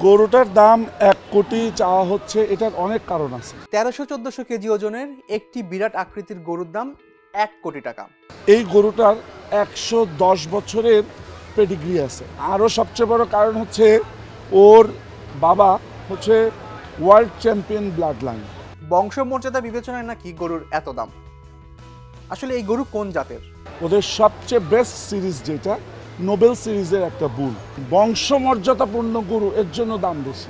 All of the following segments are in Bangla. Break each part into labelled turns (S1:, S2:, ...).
S1: গরুটার দাম 1 কোটি চাওয়া হচ্ছে, এটার অনেক কারণ আছে।
S2: 1300-1400 কেজি ওজনের একটি বিরাট আকৃতির গরুর দাম 1 কোটি টাকা।
S1: এই গরুটার 110 বছরের পেডিগ্রি আছে। আরও সবচেয়ে বড় কারণ হচ্ছে ওর বাবা হচ্ছে ওয়ার্ল্ড চ্যাম্পিয়ন ব্লাড লাইন।
S2: বংশমর্যাদা বিবেচনায় নাকি গরুর এত দাম। আসলে এই গরু কোন জাতের?
S1: ওদের সবচেয়ে বেস্ট সিরিজ যেটা নোবেল সিরিজের একটা বুল, বংশমর্যাদাপূর্ণ গরু, এর জন্য দাম বেশি।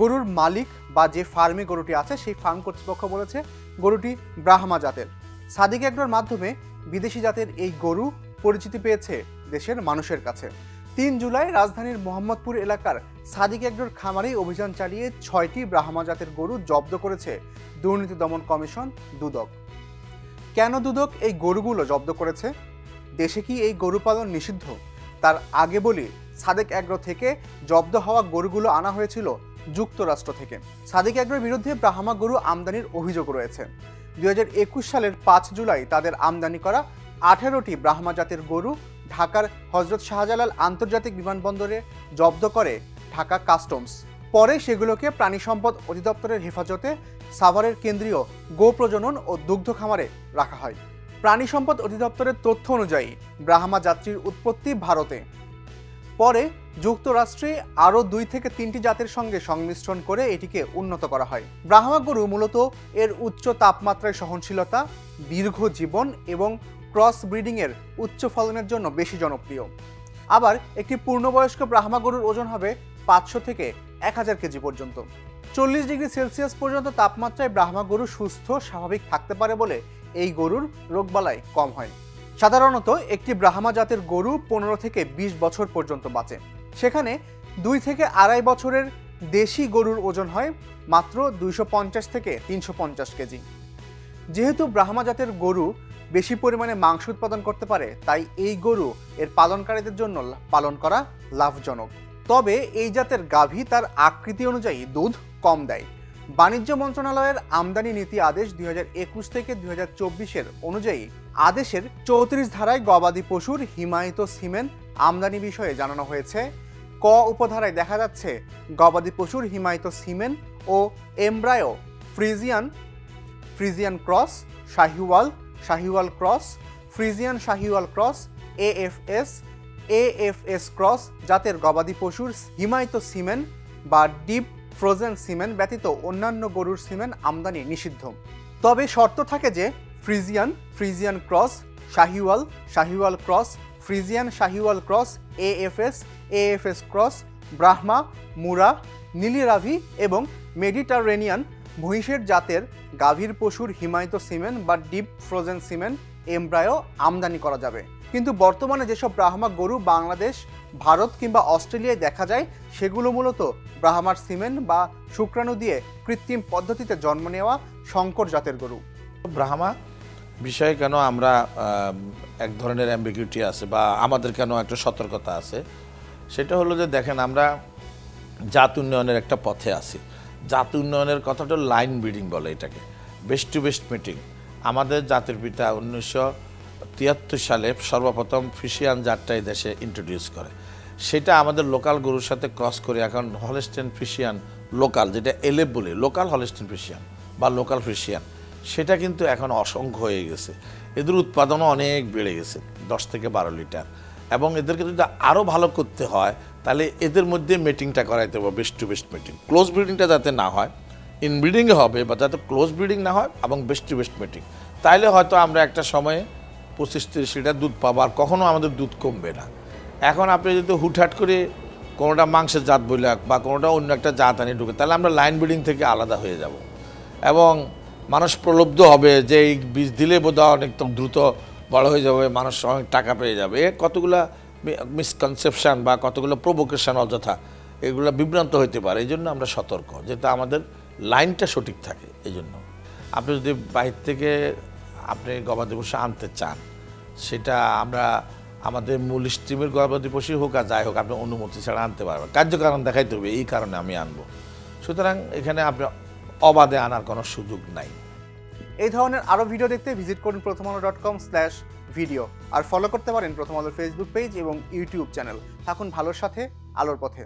S2: গরুর মালিক বা যে ফার্মে গরুটি আছে সেই ফার্ম কর্তৃপক্ষ বলেছে গরুটি ব্রাহ্মা জাতের। সাদিক এগ্রোর মাধ্যমে বিদেশি জাতের এই গরু পরিচিতি পেয়েছে দেশের মানুষের কাছে। 3 জুলাই রাজধানীর মোহাম্মদপুর এলাকার সাদিক এগ্রোর খামারেই অভিযান চালিয়ে 6টি ব্রাহ্মা জাতের গরু জব্দ করেছে দুর্নীতি দমন কমিশন দুদক। কেন দুদক এই গরুগুলো জব্দ করেছে? দেশে কি এই গরু পালন নিষিদ্ধ? তার আগে বলি, সাদিক এগ্রো থেকে জব্দ হওয়া গরুগুলো আনা হয়েছিল যুক্তরাষ্ট্র থেকে। সাদিক এগ্রোর বিরুদ্ধে ব্রাহ্মা গরু আমদানির অভিযোগ রয়েছে। 2021 সালের 5 জুলাই তাদের আমদানি করা 18টি ব্রাহ্মা জাতের গরু ঢাকার হযরত শাহজালাল আন্তর্জাতিক বিমানবন্দরে জব্দ করে ঢাকা কাস্টমস। পরে সেগুলোকে প্রাণী সম্পদ অধিদপ্তরের হেফাজতে সাভারের কেন্দ্রীয় গো প্রজনন ও দুগ্ধ খামারে রাখা হয়। প্রাণী সম্পদ অধিদপ্তরের তথ্য অনুযায়ী ব্রাহ্মা জাতির উৎপত্তি ভারতে, পরে যুক্তরাষ্ট্রে আরও 2 থেকে 3টি জাতের সঙ্গে সংমিশ্রণ করে এটিকে উন্নত করা হয়। ব্রাহ্মা গরু মূলত এর উচ্চ তাপমাত্রায় সহনশীলতা, দীর্ঘ জীবন এবং ক্রস ব্রিডিংয়ের উচ্চ ফলনের জন্য বেশি জনপ্রিয়। আবার একটি পূর্ণবয়স্ক ব্রাহ্মা গরুর ওজন হবে 500 থেকে 1000 কেজি পর্যন্ত। 40 ডিগ্রি সেলসিয়াস পর্যন্ত তাপমাত্রায় ব্রাহ্মা গরু সুস্থ স্বাভাবিক থাকতে পারে বলে এই গরুর রোগবালাই কম হয়। সাধারণত একটি ব্রাহ্মা জাতের গরু 15 থেকে 20 বছর পর্যন্ত বাঁচে। সেখানে 2 থেকে 2.5 বছরের দেশি গরুর ওজন হয় মাত্র 250 থেকে 350 কেজি। যেহেতু ব্রাহ্মা জাতের গরু বেশি পরিমাণে মাংস উৎপাদন করতে পারে, তাই এই গরু এর পালনকারীদের জন্য পালন ককরা লাভজনক। তবে এই জাতের গাভী তার আকৃতি অনুযায়ী দুধ কম দেয়। বাণিজ্য মন্ত্রণালয়ের আমদানি নীতি আদেশ 2021 থেকে 2024 অনুযায়ী আদেশের 34 ধারায় গবাদি পশুর হিমায়িত সিমেন আমদানি বিষয়ে জানানো হয়েছে। ক উপধারায় দেখা যাচ্ছে গবাদি পশুর হিমায়িত সিমেন ও embryo Friesian cross, Sahiwal cross, Friesian Sahiwal cross, AFS cross জাতের গবাদি পশুর হিমায়িত সিমেন বা ডিপ ফ্রোজেন সিমেন ব্যতীত অন্যান্য গরুর সিমেন আমদানি নিষিদ্ধ। তবে শর্ত থাকে যে Friesian cross, Sahiwal cross, Friesian Sahiwal cross, AFS cross, Brahma, Murrah, Nili Ravi এবং মেডিটারেনিয়ান মহিষের জাতের গাভীর পশুর হিমায়িত সিমেন বা ডিপ ফ্রোজেন সিমেন এমব্রায়ো আমদানি করা যাবে। কিন্তু বর্তমানে যেসব ব্রাহ্মা গরু বাংলাদেশ, ভারত কিংবা অস্ট্রেলিয়ায় দেখা যায়, সেগুলো মূলত ব্রাহ্মার সিমেন বা শুক্রাণু দিয়ে কৃত্রিম পদ্ধতিতে জন্ম নেওয়া সংকর জাতের গরু।
S3: ব্রাহ্মা বিষয়ে কেন আমরা এক ধরনের অ্যাম্বিগুইটি আছে বা আমাদের কেন একটা সতর্কতা আছে, সেটা হলো যে দেখেন, আমরা জাত উন্নয়নের একটা পথে আছি। জাত উন্নয়নের কথাটা লাইন ব্রিডিং বলে, এটাকে বেস্ট টু বেস্ট মিটিং। আমাদের জাতির পিতা 1973 সালে সর্বপ্রথম ফ্রিশিয়ান জাতটাই দেশে ইন্ট্রোডিউস করে। সেটা আমাদের লোকাল গরুর সাথে ক্রস করে এখন হলস্টেইন ফ্রিশিয়ান লোকাল, যেটা এলএফ বলে, লোকাল হলস্টেইন ফ্রিশিয়ান বা লোকাল ফ্রিশিয়ান, সেটা কিন্তু এখন অসংখ্য হয়ে গেছে। এদের উৎপাদনও অনেক বেড়ে গেছে, 10 থেকে 12 লিটার। এবং এদেরকে যদি আরও ভালো করতে হয় তাহলে এদের মধ্যে মিটিংটা করাইতে হবে, best to best meeting. Close ব্রিডিংটা যাতে না হয়, ইনব্রিডিংয়ে হবে, বা যাতে ক্লোজ ব্রিডিং না হয় এবং বেস্ট টু বেস্ট মিটিং। তাইলে হয়তো আমরা একটা সময়ে 25-30 লিটার দুধ পাবো, আর কখনও আমাদের দুধ কমবে না। এখন আপনি যদি হুটহাট করে কোনোটা মাংসের জাত বইলাক বা কোনোটা অন্য একটা জাত আনি ঢুকে, তাহলে আমরা লাইন ব্রিডিং থেকে আলাদা হয়ে যাব এবং মানুষ প্রলুব্ধ হবে যে এই বীজ দিলে বোধহয় অনেক দ্রুত বড় হয়ে যাবে, মানুষ অনেক টাকা পেয়ে যাবে। কতগুলা মিসকনসেপশান বা কতগুলো প্রভোকেশন অযথা এগুলো বিভ্রান্ত হইতে পারে। এই জন্য আমরা সতর্ক, যাতে আমাদের লাইনটা সঠিক থাকে। এই জন্য আপনি যদি বাইরে থেকে আপনি গবাদি পশু আনতে চান, সেটা আমরা আমাদের মূল স্ট্রিমের গবাদি পশু হোক আর যাই হোক, আপনি অনুমতি ছাড়া আনতে পারবেন। কার্যকারণ দেখাইতে হবে, এই কারণে আমি আনবো। সুতরাং এখানে আপনি অবাধে আনার কোনো সুযোগ নাই।
S2: এই ধরনের আরও ভিডিও দেখতে ভিজিট করুন prothomalo.com/video আর ফলো করতে পারেন প্রথম আলোর ফেসবুক পেজ এবং ইউটিউব চ্যানেল। থাকুন ভালোর সাথে, আলোর পথে।